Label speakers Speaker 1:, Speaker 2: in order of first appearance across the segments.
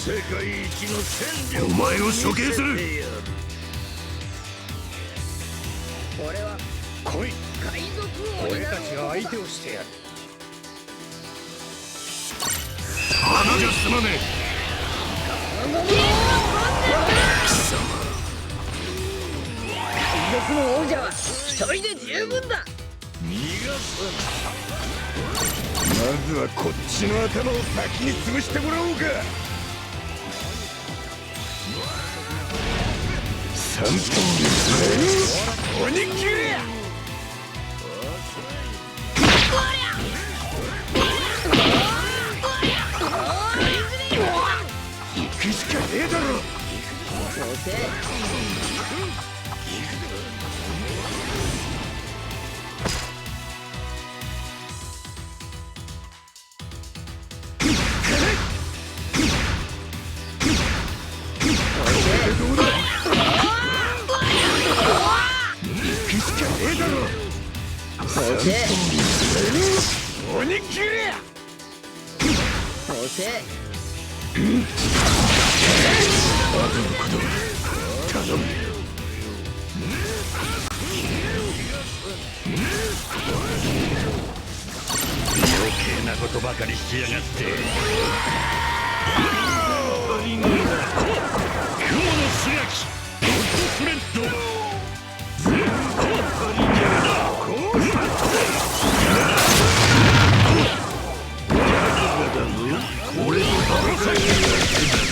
Speaker 1: 世界一の戦力
Speaker 2: お前を処刑する。
Speaker 1: 俺は来い。海賊王俺たちが相手をしてやる。
Speaker 2: 花じゃ済まねえ。
Speaker 1: 海賊の王者は一人で十分だ。逃がすな。まずはこっちの頭を先に潰してもらおうか。三頭鬼切れ。行くしかねえだろ。そうせ。鬼切れ。そうせ。
Speaker 2: 後のことは頼む。余計なことばかりしやがって。雲の素焼きロッドフレッド。俺の戦いになってんだぞ。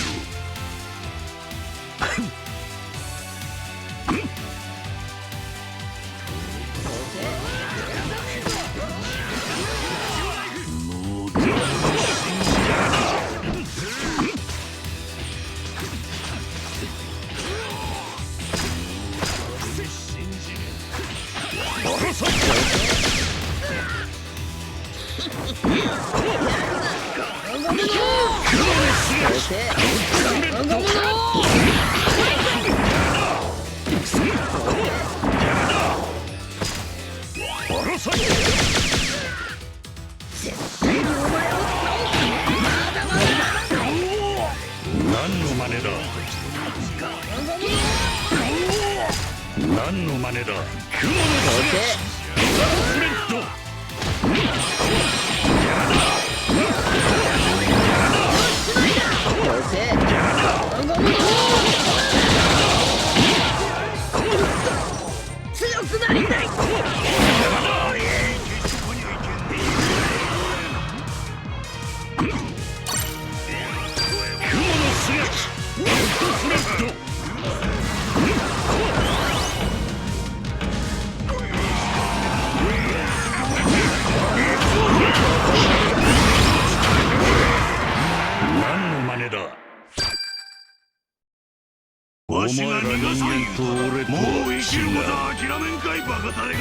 Speaker 2: 何の真似だ。何の真似だ。雲のフレッド。
Speaker 1: 強くなりたい。
Speaker 2: わしが逃がさんと俺と
Speaker 1: もう生きることは諦めんかいバカタレが。